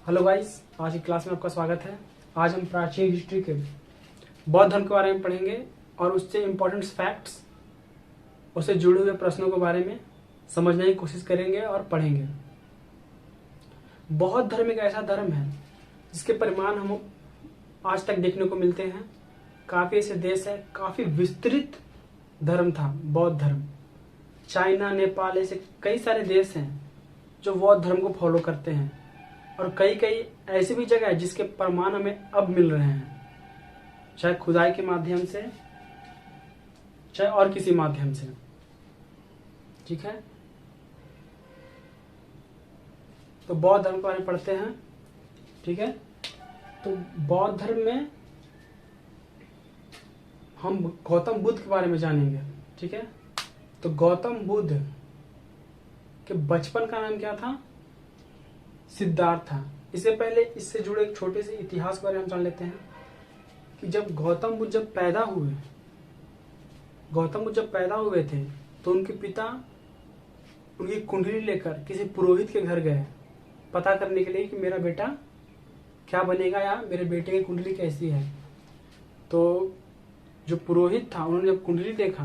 Hello guys, आज की class में आपका स्वागत है। आज हम प्राचीन हिस्ट्री के बौद्ध धर्म के बारे में पढ़ेंगे और उससे इम्पोर्टेंट फैक्ट्स, उससे जुड़े हुए प्रश्नों के बारे में समझने की कोशिश करेंगे और पढ़ेंगे। बौद्ध धर्म एक ऐसा धर्म है जिसके परिमाण हम आज तक देखने को मिलते हैं। काफ़ी ऐसे देश है, काफ़ी विस्तृत धर्म था बौद्ध धर्म। चाइना, नेपाल, ऐसे कई सारे देश हैं जो बौद्ध धर्म को फॉलो करते हैं, और कई कई ऐसी भी जगह है जिसके प्रमाण हमें अब मिल रहे हैं, चाहे खुदाई के माध्यम से, चाहे और किसी माध्यम से। ठीक है, तो बौद्ध धर्म के बारे में पढ़ते हैं। ठीक है, तो बौद्ध धर्म में हम गौतम बुद्ध के बारे में जानेंगे। ठीक है, तो गौतम बुद्ध के बचपन का नाम क्या था? सिद्धार्थ था। इससे पहले इससे जुड़े एक छोटे से इतिहास के बारे में हम जान लेते हैं कि जब गौतम बुद्ध जब पैदा हुए थे तो उनके पिता उनकी कुंडली लेकर किसी पुरोहित के घर गए पता करने के लिए कि मेरा बेटा क्या बनेगा या मेरे बेटे की कुंडली कैसी है। तो जो पुरोहित था, उन्होंने जब कुंडली देखा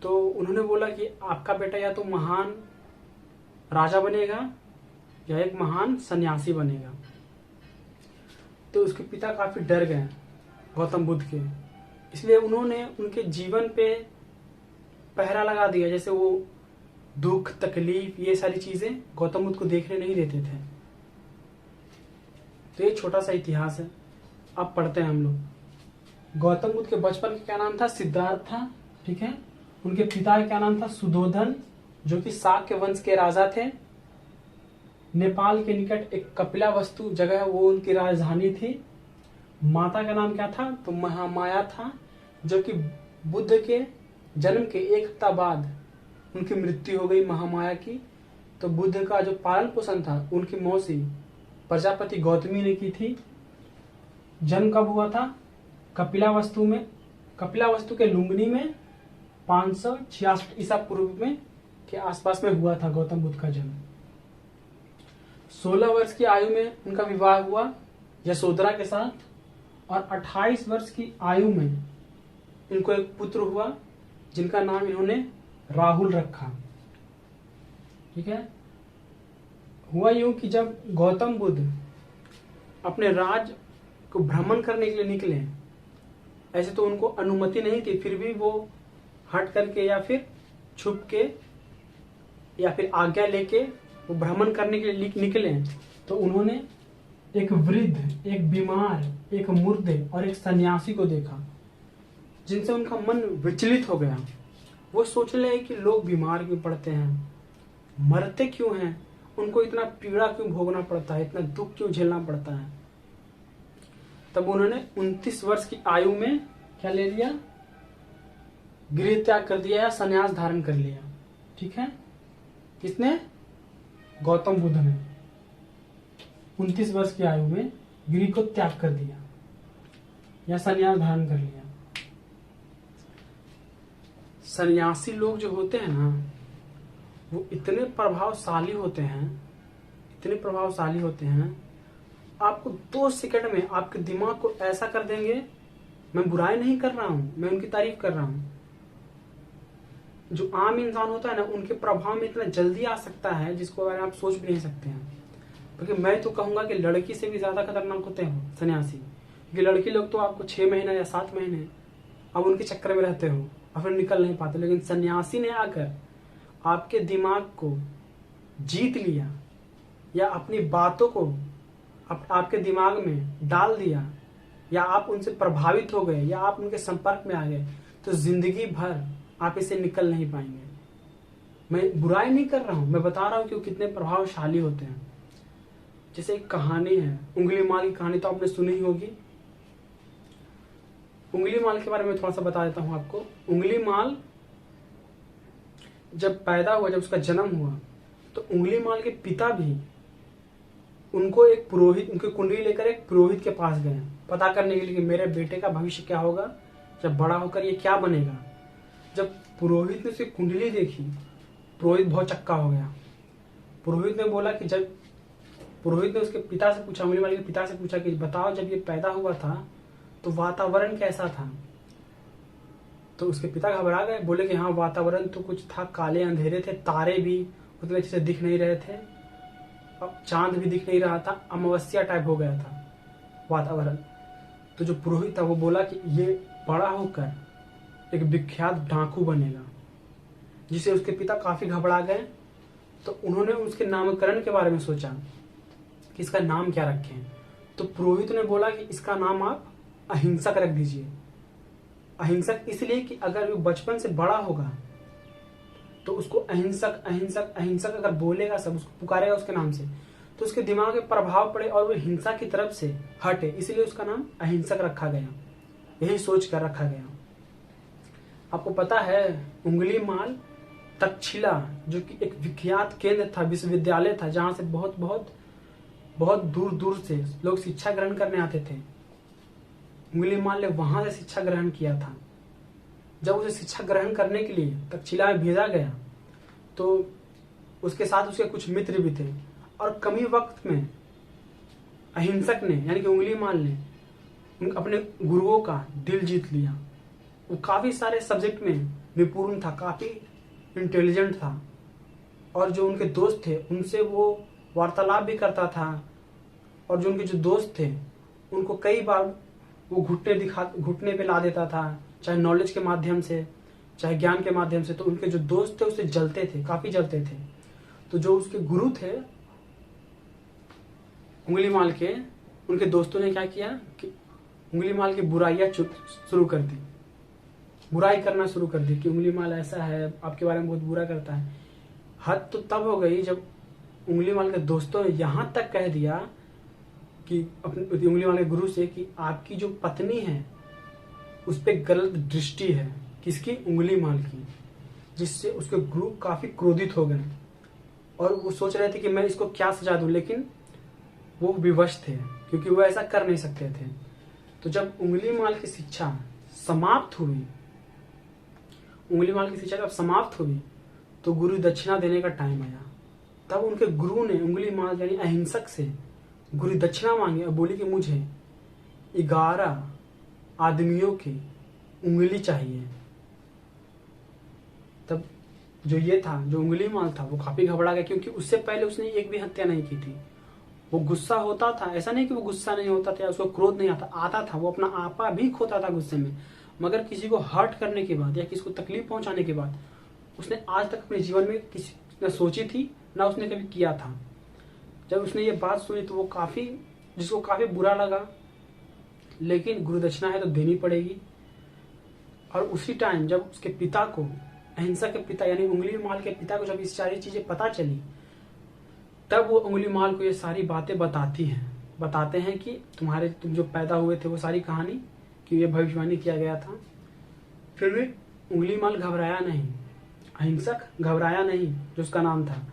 तो उन्होंने बोला कि आपका बेटा या तो महान राजा बनेगा या एक महान सन्यासी बनेगा। तो उसके पिता काफी डर गए गौतम बुद्ध के, इसलिए उन्होंने उनके जीवन पे पहरा लगा दिया। जैसे वो दुख, तकलीफ, ये सारी चीजें गौतम बुद्ध को देखने नहीं देते थे। तो ये छोटा सा इतिहास है, अब पढ़ते हैं हम लोग। गौतम बुद्ध के बचपन का क्या नाम था? सिद्धार्थ था। ठीक है, उनके पिता का क्या नाम था? सुधोधन, जो कि शाक्य वंश के राजा थे। नेपाल के निकट एक कपिलावस्तु जगह है, वो उनकी राजधानी थी। माता का नाम क्या था? तो महामाया था, जो कि बुद्ध के जन्म के एक हफ्ता बाद उनकी मृत्यु हो गई महामाया की। तो बुद्ध का जो पालन पोषण था उनकी मौसी प्रजापति गौतमी ने की थी। जन्म कब हुआ था? कपिलावस्तु में, कपिलावस्तु के लुम्बिनी में 566 ईसा पूर्व में के आसपास में हुआ था गौतम बुद्ध का जन्म। 16 वर्ष की आयु में उनका विवाह हुआ यशोधरा के साथ, और 28 वर्ष की आयु में इनको एक पुत्र हुआ जिनका नाम इन्होंने राहुल रखा। ठीक है, हुआ यूं कि जब गौतम बुद्ध अपने राज्य को भ्रमण करने के लिए निकले, ऐसे तो उनको अनुमति नहीं थी, फिर भी वो हट करके या फिर छुप के या फिर आज्ञा लेके वो भ्रमण करने के लिए निकले, तो उन्होंने एक वृद्ध, एक बीमार, एक मुर्दे और एक सन्यासी को देखा, जिनसे उनका मन विचलित हो गया। वो सोचने लगे कि लोग बीमार क्यों पड़ते हैं, मरते क्यों हैं, उनको इतना पीड़ा क्यों भोगना पड़ता है, इतना दुख क्यों झेलना पड़ता है। तब उन्होंने 29 वर्ष की आयु में क्या ले लिया? गृह त्याग कर दिया या संन्यास धारण कर लिया। ठीक है, किसने? गौतम बुद्ध ने 29 वर्ष की आयु में गृह को त्याग कर दिया या संन्यास धारण कर लिया। सन्यासी लोग जो होते हैं ना, वो इतने प्रभावशाली होते हैं, आपको 2 सेकंड में आपके दिमाग को ऐसा कर देंगे। मैं बुराई नहीं कर रहा हूं, मैं उनकी तारीफ कर रहा हूं। जो आम इंसान होता है ना, उनके प्रभाव में इतना जल्दी आ सकता है जिसको बारे में आप सोच भी नहीं सकते हैं। क्योंकि मैं तो कहूंगा कि लड़की से भी ज्यादा खतरनाक होते हैं सन्यासी। क्योंकि लड़की लोग तो आपको 6 महीना या 7 महीने अब उनके चक्कर में रहते हो और फिर निकल नहीं पाते, लेकिन सन्यासी ने आकर आपके दिमाग को जीत लिया या अपनी बातों को आपके दिमाग में डाल दिया, या आप उनसे प्रभावित हो गए या आप उनके संपर्क में आ गए, तो जिंदगी भर आप इसे निकल नहीं पाएंगे। मैं बुराई नहीं कर रहा हूं, मैं बता रहा हूं कि वो कितने प्रभावशाली होते हैं। जैसे एक कहानी है, उंगलीमाल की कहानी तो आपने सुनी ही होगी। उंगलीमाल के बारे में थोड़ा सा बता देता हूं आपको। उंगलीमाल जब पैदा हुआ, जब उसका जन्म हुआ, तो उंगलीमाल के पिता भी उनको एक पुरोहित, उनकी कुंडली लेकर एक पुरोहित के पास गए पता करने के लिए कि मेरे बेटे का भविष्य क्या होगा, जब बड़ा होकर ये क्या बनेगा। जब पुरोहित ने उसकी कुंडली देखी, पुरोहित बहुत चक्का हो गया। पुरोहित ने बोला कि जब पुरोहित ने उसके पिता से पूछा, अंगुलीमाल के पिता से पूछा कि बताओ जब ये पैदा हुआ था तो वातावरण कैसा था। तो उसके पिता घबरा गए, बोले कि हाँ वातावरण तो कुछ था, काले अंधेरे थे, तारे भी उतने अच्छे से दिख नहीं रहे थे, अब चांद भी दिख नहीं रहा था, अमावस्या टाइप हो गया था वातावरण। तो जो पुरोहित था वो बोला कि ये बड़ा होकर एक विख्यात डाकू बनेगा, जिसे उसके पिता काफी घबरा गए। तो उन्होंने उसके नामकरण के बारे में सोचा कि इसका नाम क्या रखें। तो पुरोहित ने बोला कि इसका नाम आप अहिंसक रख दीजिए। अहिंसक इसलिए कि अगर वो बचपन से बड़ा होगा तो उसको अहिंसक अहिंसक अहिंसक अगर बोलेगा, सब उसको पुकारेगा उसके नाम से, तो उसके दिमाग में प्रभाव पड़े और वो हिंसा की तरफ से हटे, इसलिए उसका नाम अहिंसक रखा गया। यही सोच कर रखा गया। आपको पता है उंगलीमाल तक्षशिला जो कि एक विख्यात केंद्र था, विश्वविद्यालय था, जहां से बहुत बहुत बहुत दूर दूर से लोग शिक्षा ग्रहण करने आते थे। उंगलीमाल ने वहां से शिक्षा ग्रहण किया था। जब उसे शिक्षा ग्रहण करने के लिए तक्षशिला में भेजा गया तो उसके साथ उसके कुछ मित्र भी थे, और कम ही वक्त में अहिंसक ने यानी कि उंगलीमाल ने अपने गुरुओं का दिल जीत लिया। वो काफी सारे सब्जेक्ट में निपुण था, काफी इंटेलिजेंट था, और जो उनके दोस्त थे उनसे वो वार्तालाप भी करता था, और जो उनके जो दोस्त थे उनको कई बार वो घुटने पे ला देता था, चाहे नॉलेज के माध्यम से चाहे ज्ञान के माध्यम से। तो उनके जो दोस्त थे उससे जलते थे, काफी जलते थे। तो जो उसके गुरु थे उंगलीमाल के, उनके दोस्तों ने क्या किया कि उंगलीमाल की बुराइयां शुरू कर दी, बुराई करना शुरू कर दी कि उंगलीमाल ऐसा है, आपके बारे में बहुत बुरा करता है। हद तो तब हो गई जब उंगलीमाल के दोस्तों ने यहां तक कह दिया कि अपने उंगलीमाल के गुरु से कि आपकी जो पत्नी है उस पर गलत दृष्टि है। किसकी? उंगलीमाल की। जिससे उसके गुरु काफी क्रोधित हो गए और वो सोच रहे थे कि मैं इसको क्या सजा दूं, लेकिन वो विवश थे क्योंकि वो ऐसा कर नहीं सकते थे। तो जब उंगलीमाल की शिक्षा समाप्त हुई, उंगलीमाल की शिक्षा जब समाप्त हुई तो गुरु दक्षिणा देने का टाइम आया। तब उनके गुरु ने उंगलीमाल यानी अहिंसक से गुरु दक्षिणा मांगी और बोली कि मुझे 11 आदमियों की उंगली चाहिए। तब जो ये था, जो उंगलीमाल था, वो काफी घबरा गया क्योंकि उससे पहले उसने एक भी हत्या नहीं की थी। वो गुस्सा होता था, ऐसा नहीं कि वो गुस्सा नहीं होता था या उसको क्रोध नहीं आता था, वो अपना आपा भी खोता था गुस्से में, मगर किसी को हर्ट करने के बाद या किसी को तकलीफ पहुंचाने के बाद उसने आज तक अपने जीवन में किसी न सोची थी ना उसने कभी किया था। जब उसने ये बात सुनी तो वो जिसको काफी बुरा लगा, लेकिन गुरु दक्षिणा है तो देनी पड़ेगी। और उसी टाइम जब उसके पिता को, अहिंसा के पिता यानी उंगलीमाल के पिता को जब ये सारी चीजें पता चली, तब वो उंगलीमाल को ये सारी बातें बताते हैं कि तुम जो पैदा हुए थे वो सारी कहानी कि ये भविष्यवाणी किया गया था। फिर भी उंगलीमाल घबराया नहीं, अहिंसक घबराया नहीं जो उसका नाम था।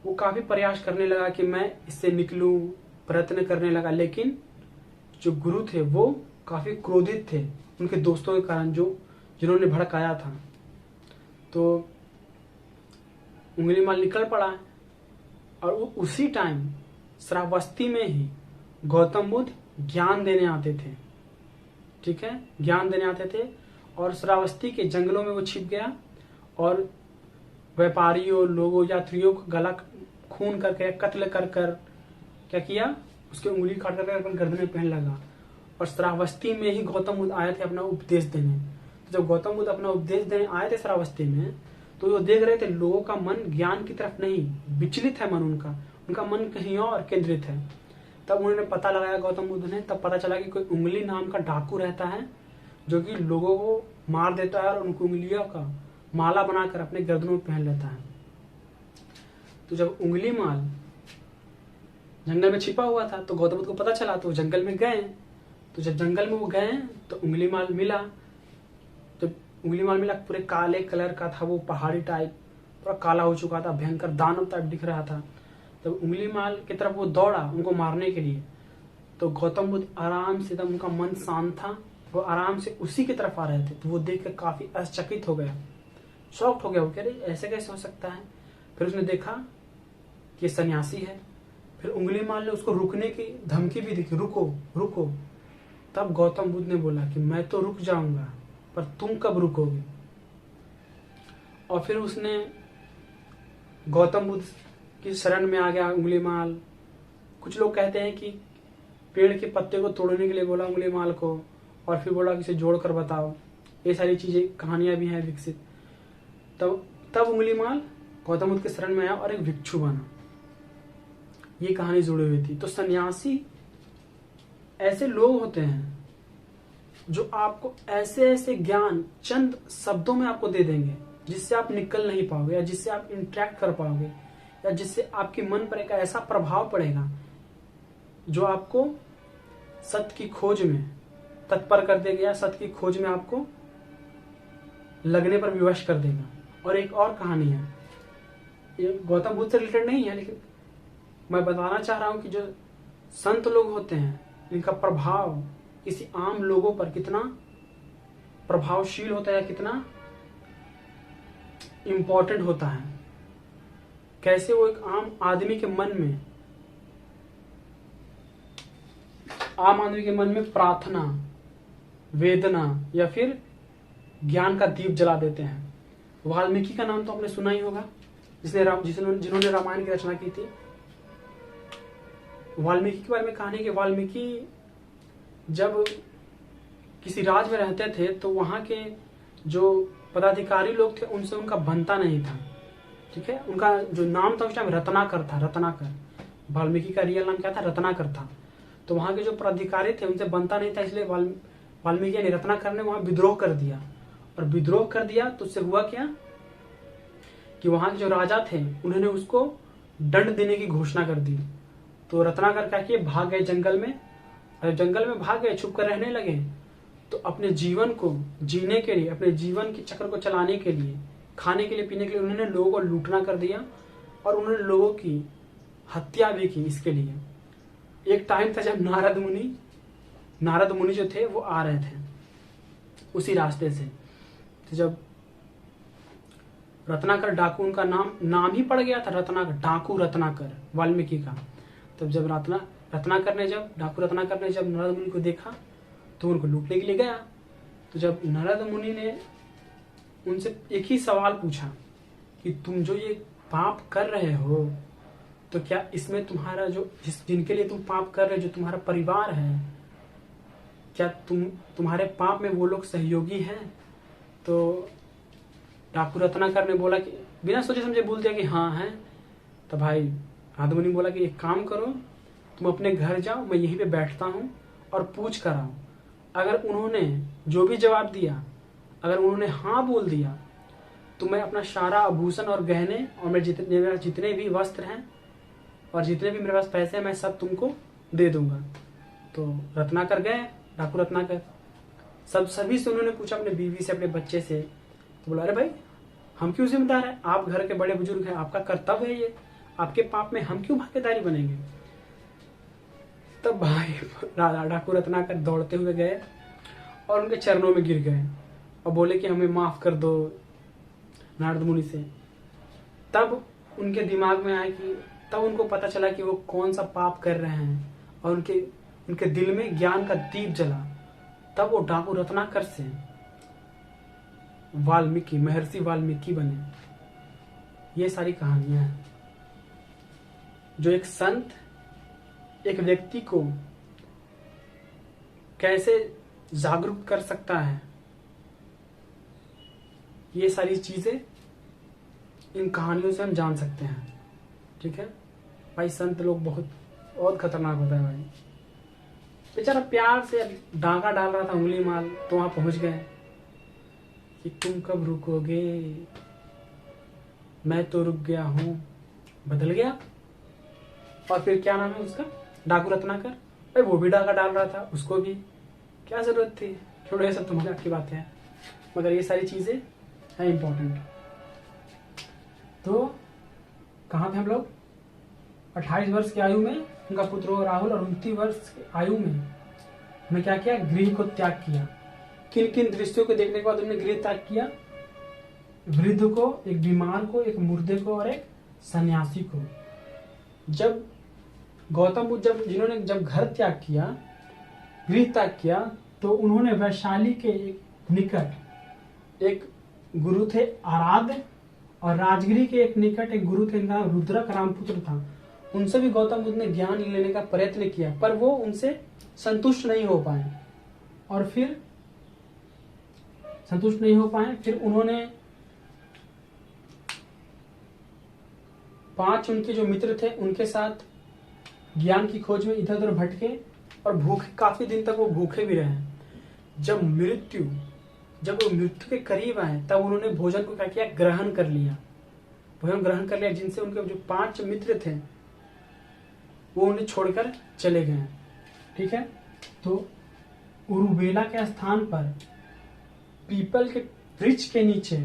वो काफी प्रयास करने लगा कि मैं इससे निकलूं, प्रयत्न करने लगा, लेकिन जो गुरु थे वो काफी क्रोधित थे उनके दोस्तों के कारण जिन्होंने भड़काया था। तो उंगलीमाल निकल पड़ा और वो उसी टाइम श्रावस्ती में ही गौतम बुद्ध ज्ञान देने आते थे। ठीक है, ज्ञान देने आते थे और श्रावस्ती के जंगलों में वो छिप गया और व्यापारियों, लोगों, यात्रियों को गला खून करके कत्ल कर क्या किया, उसकी उंगली काट कर अपने गर्दन में पहन लगा। और श्रावस्ती में ही गौतम बुद्ध आए थे अपना उपदेश देने। तो जब गौतम बुद्ध अपना उपदेश देने आए थे श्रावस्ती में, तो वो देख रहे थे लोगों का मन ज्ञान की तरफ नहीं, विचलित है मन उनका मन कहीं और केंद्रित है। तब उन्होंने पता लगाया गौतम बुद्ध ने, तब पता चला कि कोई उंगली नाम का डाकू रहता है जो कि लोगों को मार देता है और उनकी उंगलियों का माला बनाकर अपने गर्दनों में पहन लेता है। तो जब उंगलीमाल जंगल में छिपा हुआ था तो गौतम बुद्ध को पता चला, तो जंगल में गए। तो जब जंगल में वो गए तो उंगलीमाल मिला। जब उंगलीमाल मिला पूरे काले कलर का था, वो पहाड़ी टाइप पूरा काला हो चुका था, भयंकर दानव टाइप दिख रहा था। तब उंगलीमाल की तरफ वो दौड़ा उनको मारने के लिए। तो गौतम बुद्ध आराम से, तब उनका मन शांत था, वो आराम से उसी की तरफ आ रहे थे। तो वो देख कर काफी आश्चर्यचकित हो गया, शॉक्ड हो गया। वो कह रहे ऐसे कैसे हो सकता है। फिर उसने देखा कि ये सन्यासी है। फिर उंगली मार ले, उसको रुकने की धमकी भी दी, रुको रुको। तब गौतम बुद्ध ने बोला कि मैं तो रुक जाऊंगा, पर तुम कब रुकोगे। और फिर उसने गौतम बुद्ध की शरण में आ गया उंगलीमाल। कुछ लोग कहते हैं कि पेड़ के पत्ते को तोड़ने के लिए बोला उंगलीमाल को, और फिर बोला कि इसे जोड़ कर बताओ। ये सारी चीजें, कहानियां भी हैं विकसित। तब उंगलीमाल गौतम बुद्ध के शरण में आया और एक भिक्षु बना। ये कहानी जुड़ी हुई थी। तो सन्यासी ऐसे लोग होते हैं जो आपको ऐसे ऐसे ज्ञान चंद शब्दों में आपको दे देंगे, जिससे आप निकल नहीं पाओगे, या जिससे आप इंटरेक्ट कर पाओगे, या जिससे आपके मन पर एक ऐसा प्रभाव पड़ेगा जो आपको सत्य की खोज में तत्पर कर देगा, या सत्य की खोज में आपको लगने पर विवश कर देगा। और एक और कहानी है, ये गौतम बुद्ध से रिलेटेड नहीं है, लेकिन मैं बताना चाह रहा हूं कि जो संत लोग होते हैं, इनका प्रभाव किसी आम लोगों पर कितना प्रभावशील होता है, कितना इंपॉर्टेंट होता है। कैसे वो एक आम आदमी के मन में प्रार्थना, वेदना या फिर ज्ञान का दीप जला देते हैं। वाल्मीकि का नाम तो आपने सुना ही होगा, जिन्होंने रामायण की रचना की थी। वाल्मीकि के बारे में कहानी कि वाल्मीकि जब किसी राज में रहते थे तो वहां के जो पदाधिकारी लोग थे उनसे उनका बनता नहीं था। ठीक है, उनका जो नाम था उस टाइम रत्नाकर था, रत्नाकर। वाल्मीकि का रियल नाम क्या था, रत्नाकर था। तो वहां के जो पदाधिकारी थे उनसे बनता नहीं था, इसलिए वाल्मीकि यानी रत्नाकर ने वहां विद्रोह कर दिया। और विद्रोह कर दिया तो उससे हुआ क्या कि वहां के जो राजा थे उन्होंने उसको दंड देने की घोषणा कर दी। तो रत्नाकर क्या किए, भाग गए जंगल में। और जंगल में भाग गए, छुप कर रहने लगे। तो अपने जीवन को जीने के लिए, अपने जीवन के चक्र को चलाने के लिए, खाने के लिए, पीने के लिए उन्होंने लोगों को लूटना कर दिया, और उन्होंने लोगों की हत्या भी की इसके लिए। एक टाइम था जब नारद मुनि जो थे वो आ रहे थे उसी रास्ते से। तो जब रत्नाकर डाकू, उनका नाम ही पड़ गया था रत्नाकर, डाकू रत्नाकर वाल्मीकि का। तब जब डाकू रत्नाकर ने जब नारद मुनि को देखा तो उनको लूटने के लिए गया। तो जब नारद मुनि ने उनसे एक ही सवाल पूछा कि तुम जो ये पाप कर रहे हो, तो क्या इसमें तुम्हारा जिनके लिए तुम पाप कर रहे हो, जो तुम्हारा परिवार है, क्या तुम्हारे पाप में वो लोग सहयोगी हैं। तो डाकू रत्नाकर ने बोला कि बिना सोचे समझे बोल दिया कि हाँ है। तो भाई नारद मुनि बोला कि एक काम करो, तुम अपने घर जाओ, मैं यहीं पे बैठता हूँ और पूछ कर आओ। अगर उन्होंने जो भी जवाब दिया, अगर उन्होंने हाँ बोल दिया, तो मैं अपना सारा आभूषण और गहने और मेरे जितने भी वस्त्र हैं और जितने भी मेरे पास पैसे हैं, मैं सब तुमको दे दूंगा। तो रत्नाकर गए, डाकू रत्नाकर सभी से उन्होंने पूछा, अपने बीवी से, अपने बच्चे से। तो बोला अरे भाई हम क्यों जिम्मेदार है, आप घर के बड़े बुजुर्ग हैं, आपका कर्तव्य है ये, आपके पाप में हम क्यों भागीदारी बनेंगे। तब भाई डाकू रत्नाकर दौड़ते हुए गए और उनके चरणों में गिर गए और बोले कि हमें माफ कर दो नारद मुनि से। तब उनके दिमाग में आया कि तब उनको पता चला कि वो कौन सा पाप कर रहे हैं, और उनके दिल में ज्ञान का दीप जला। तब वो डाकू रत्नाकर से महर्षि वाल्मीकि बने। ये सारी कहानियां हैं जो एक संत एक व्यक्ति को कैसे जागरूक कर सकता है। ये सारी चीजें इन कहानियों से हम जान सकते हैं। ठीक है भाई, संत लोग बहुत खतरनाक होता है भाई। बेचारा प्यार से डांगा डाल रहा था उंगली माल, तो वहां पहुंच गए कि तुम कब रुकोगे, मैं तो रुक गया हूं, बदल गया। और फिर क्या नाम है उसका, डाकू रत्नाकर, भाई वो भी डांगा डाल रहा था, उसको भी क्या जरूरत थी। छोड़ो ये सब तो मजाक की बात है, मगर ये सारी चीजें हैं इंपॉर्टेंट। तो कहाँ थे हम लोग, 28 वर्ष की आयु में उनका पुत्र राहुल, और 29 वर्ष की आयु में क्या किया, गृह को त्याग किया। किन किन दृश्यों को देखने के बाद उन्होंने गृह त्याग किया? वृद्ध को, एक बीमार को, एक मुर्दे को और एक सन्यासी को। जब गौतम बुद्ध जब घर त्याग किया, गृह त्याग किया, तो उन्होंने वैशाली के एक निकट एक गुरु थे आराध्य, और राजगिरी के एक निकट एक गुरु थे, इनका रुद्रक रामपुत्र था। उनसे भी गौतम बुद्ध ने ज्ञान लेने का प्रयत्न किया, पर वो उनसे संतुष्ट नहीं हो पाए। और फिर फिर उन्होंने 5 उनके जो मित्र थे उनके साथ ज्ञान की खोज में इधर उधर भटके, और भूखे, काफी दिन तक वो भूखे भी रहे। जब वो मृत्यु के करीब आए, तब उन्होंने भोजन को क्या किया? ग्रहण कर लिया। जिनसे उनके जो 5 मित्र थे वो उन्हें छोड़कर चले गए। ठीक है, तो उरुबेला के स्थान पर पीपल के वृक्ष के नीचे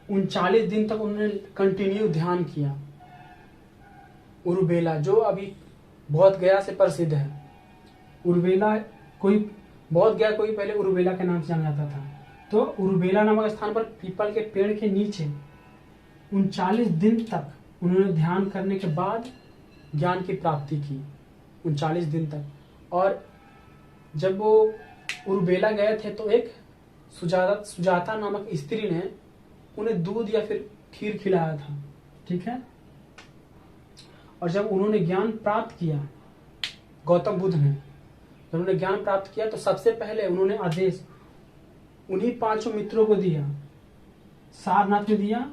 39 दिन तक उन्होंने कंटिन्यू ध्यान किया। उरुबेला जो अभी बोध गया से प्रसिद्ध है। उरुबेला बोध गया कोई पहले उरुबेला के नाम से जाना जाता था। तो उरुबेला नामक स्थान पर पीपल के पेड़ के नीचे 39 दिन तक उन्होंने ध्यान करने के बाद ज्ञान की प्राप्ति की, 39 दिन तक। और जब वो उरुबेला गए थे तो एक सुजाता नामक स्त्री ने उन्हें दूध या फिर खीर खिलाया था। ठीक है, और जब उन्होंने ज्ञान प्राप्त किया, गौतम बुद्ध ने जब उन्होंने ज्ञान प्राप्त किया, तो सबसे पहले उन्होंने आदेश उन्हीं 5 मित्रों को दिया, सारनाथ में दिया।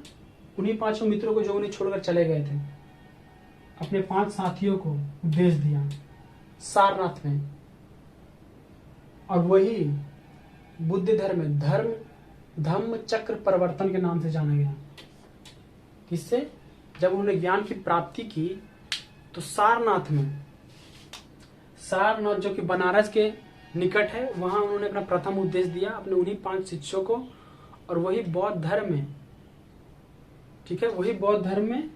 उन्हीं 5 मित्रों को जो उन्हें छोड़कर चले गए थे, अपने 5 साथियों को उपदेश दिया सारनाथ में। और वही बुद्ध धम्म चक्र परिवर्तन के नाम से जाना गया। किससे? जब उन्होंने ज्ञान की प्राप्ति की, तो सारनाथ जो कि बनारस के निकट है, वहां उन्होंने अपना प्रथम उपदेश दिया अपने उन्हीं 5 शिष्यों को। और वही बौद्ध धर्म में, ठीक है, वही बौद्ध धर्म में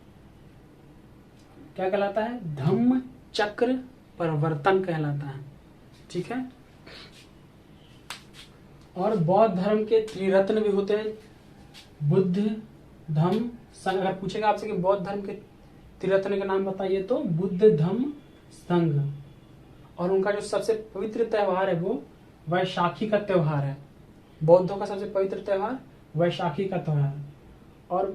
क्या कहलाता है? धम्म चक्र परिवर्तन कहलाता है। ठीक है, और बौद्ध धर्म के त्रिरत्न भी होते हैं, बुद्ध, धम्म, संघ। अगर पूछेगा आपसे कि बौद्ध धर्म के त्रिरत्न के नाम बताइए, तो बुद्ध, धम्म, संघ। और उनका जो सबसे पवित्र त्योहार है वो वैशाखी का त्योहार है। बौद्धों का सबसे पवित्र त्योहार वैशाखी का त्योहार। और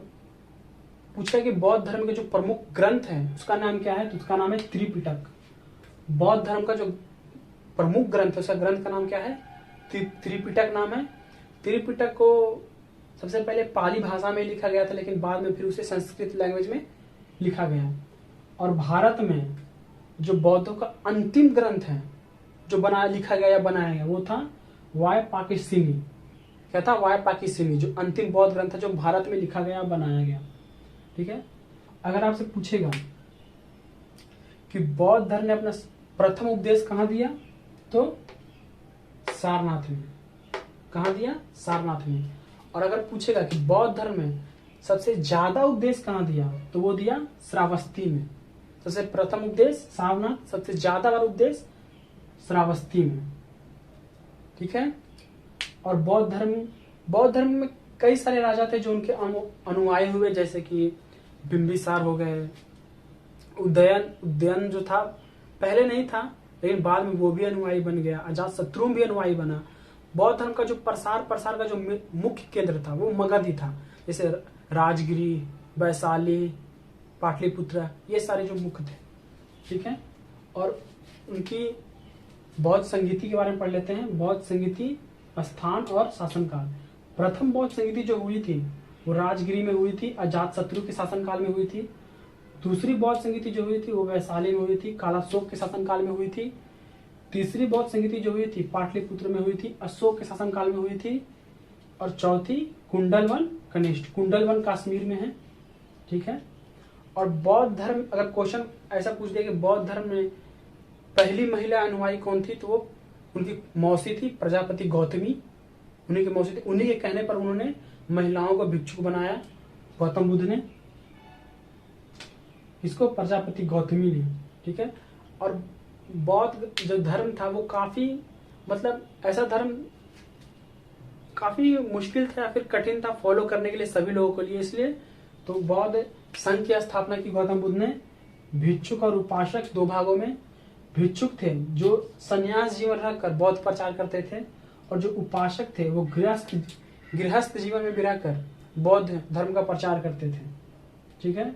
पूछा कि बौद्ध धर्म के जो प्रमुख ग्रंथ है उसका नाम क्या है, तो उसका नाम है त्रिपिटक। बौद्ध धर्म का जो प्रमुख ग्रंथ है उसका ग्रंथ का नाम क्या है? त्रिपिटक नाम है। त्रिपिटक को सबसे पहले पाली भाषा में लिखा गया था, लेकिन बाद में फिर उसे संस्कृत लैंग्वेज में लिखा गया। और भारत में जो बौद्धों का अंतिम ग्रंथ है जो लिखा गया या बनाया गया, वो था वायपाकिशिनी। क्या था? वायपाकिशिनी, जो अंतिम बौद्ध ग्रंथ है जो भारत में लिखा गया, बनाया गया। ठीक है, अगर आपसे पूछेगा कि बौद्ध धर्म ने अपना प्रथम उपदेश कहाँ दिया, तो सारनाथ में। कहाँ दिया? सारनाथ में। और अगर पूछेगा कि बौद्ध धर्म में सबसे ज्यादा उपदेश कहाँ दिया, तो वो दिया श्रावस्ती में। सबसे प्रथम उपदेश सारनाथ, सबसे ज्यादा बार उपदेश श्रावस्ती में। ठीक है, और बौद्ध धर्म में कई सारे राजा थे जो उनके अनुयायी हुए, जैसे कि बिंबिसार हो गए, उदयन जो था पहले नहीं था, लेकिन बाद में वो भी अनुयायी बन गया, अजातशत्रु भी अनुयायी बना। बौद्ध धर्म का जो प्रसार का जो मुख्य केंद्र था वो मगध ही था, जैसे राजगिरी, वैशाली, पाटलिपुत्र, ये सारे जो मुख्य थे। ठीक है, और उनकी बौद्ध संगीति के बारे में पढ़ लेते हैं। बौद्ध संगीति स्थान और शासनकाल। प्रथम बौद्ध संगीति जो हुई थी वो राजगिरी में हुई थी, अजातशत्रु के शासनकाल में हुई थी। दूसरी बौद्ध संगीति जो हुई थी वो वैशाली में हुई थी, कालाशोक के शासनकाल में हुई थी। तीसरी बौद्ध संगीति जो हुई थी पाटलिपुत्र में हुई थी, अशोक के शासनकाल में हुई थी। और चौथी कुंडलवन कनिष्ठ, कुंडलवन कश्मीर में है। ठीक है, और बौद्ध धर्म, अगर क्वेश्चन ऐसा पूछ दिया कि बौद्ध धर्म में पहली महिला अनुयायी कौन थी, तो वो उनकी मौसी थी प्रजापति गौतमी, उन्हीं की मौसी थी। उन्हीं के कहने पर उन्होंने महिलाओं को भिक्षुक बनाया, गौतम बुद्ध ने, इसको प्रजापति गौतमी ने। ठीक है, और बौद्ध जो धर्म था वो काफी मतलब ऐसा धर्म काफी मुश्किल था या फिर कठिन था फॉलो करने के लिए सभी लोगों के लिए। इसलिए तो बौद्ध संघ की स्थापना की गौतम बुद्ध ने। भिक्षुक और उपासक दो भागों में। भिक्षुक थे जो संन्यास जीवन रखकर बौद्ध प्रचार करते थे, और जो उपासक थे वो गृहस्थ जीवन में भी रहकर बौद्ध धर्म का प्रचार करते थे। ठीक है,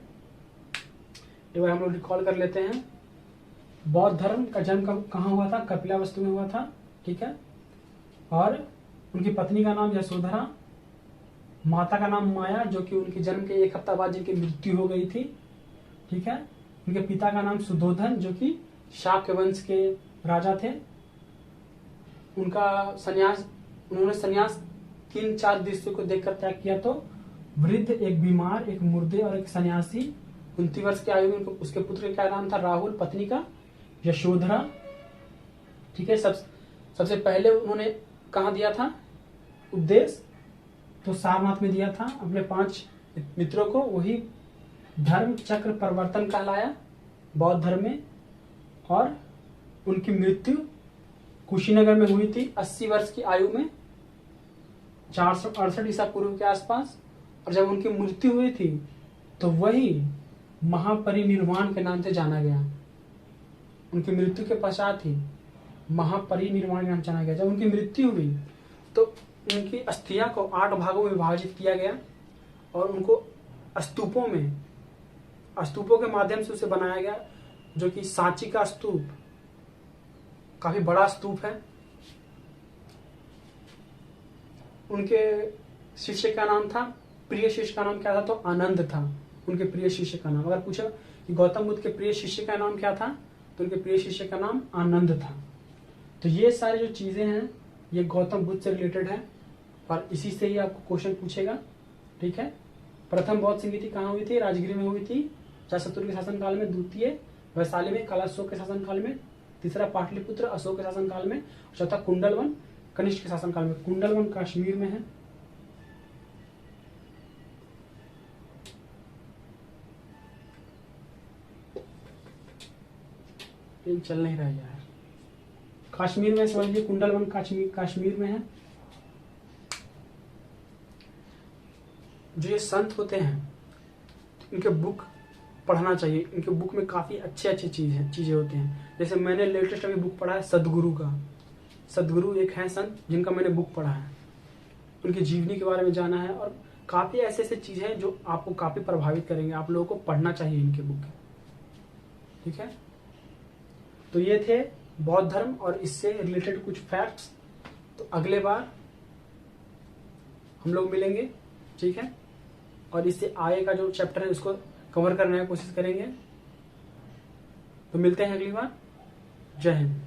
एक बार हम लोग रिकॉल कर लेते हैं। बौद्ध धर्म का जन्म कहाँ हुआ था? कपिलावस्तु में हुआ था। ठीक है, और उनकी पत्नी का नाम यशोधरा, माता का नाम माया, जो कि उनके जन्म के एक हफ्ता बाद जिनकी मृत्यु हो गई थी। ठीक है, उनके पिता का नाम सुधोधन, जो कि शाक्य वंश के राजा थे। उन्होंने संन्यास 3-4 दृश्यों को देखकर त्याग किया। तो वृद्ध, एक बीमार, एक मुर्दे और एक सन्यासी। 29 वर्ष की आयु में उसके पुत्र का नाम था राहुल, पत्नी का यशोधरा। ठीक है, सबसे पहले उन्होंने कहाँ दिया था उपदेश? तो सारनाथ में दिया था अपने 5 मित्रों को। वही धर्म चक्र प्रवर्तन कहलाया बौद्ध धर्म में। और उनकी मृत्यु कुशीनगर में हुई थी 80 वर्ष की आयु में, 468 ईसा पूर्व के आसपास। और जब उनकी मृत्यु हुई थी तो वही महापरिनिर्वाण के नाम से जाना गया। उनकी मृत्यु के पश्चात ही महापरिनिर्वाण के नाम जाना गया। जब उनकी मृत्यु हुई तो उनकी अस्थियां को 8 भागों में विभाजित किया गया और उनको स्तूपों के माध्यम से उसे बनाया गया, जो कि सांची का स्तूप काफी बड़ा स्तूप है। उनके शिष्य का नाम था, प्रिय शिष्य का नाम क्या था? तो आनंद था उनके प्रिय शिष्य का नाम। अगर पूछा कि गौतम बुद्ध के प्रिय शिष्य का नाम क्या था, तो उनके प्रिय शिष्य का नाम आनंद था। तो ये सारी जो चीजें हैं ये गौतम बुद्ध से रिलेटेड है और इसी से ही आपको क्वेश्चन पूछेगा। ठीक है, प्रथम बौद्ध संगीति कहाँ हुई थी? राजगीर में हुई थी, शतुर के शासनकाल में। द्वितीय वैशाली में कलाशोक के शासनकाल में। तीसरा पाटलिपुत्र अशोक के शासनकाल में। चौथा कुंडलवन कनिष्क के शासनकाल में। कुंडलवन कश्मीर में है। चल नहीं रहा यार, कश्मीर में समझिए, कुंडलवन कश्मीर में है। जो ये संत होते हैं इनके बुक पढ़ना चाहिए। इनके बुक में काफी अच्छे चीजें होती हैं। जैसे मैंने लेटेस्ट अभी बुक पढ़ा है सदगुरु का। सदगुरु एक है संत जिनका मैंने बुक पढ़ा है, उनकी जीवनी के बारे में जाना है और काफी ऐसे चीजें हैं जो आपको काफी प्रभावित करेंगे। आप लोगों को पढ़ना चाहिए इनके बुक। ठीक है, तो ये थे बौद्ध धर्म और इससे रिलेटेड कुछ फैक्ट्स। तो अगले बार हम लोग मिलेंगे। ठीक है, और इससे आगे का जो चैप्टर है उसको कवर करने की कोशिश करेंगे। तो मिलते हैं अगली बार। जय हिंद।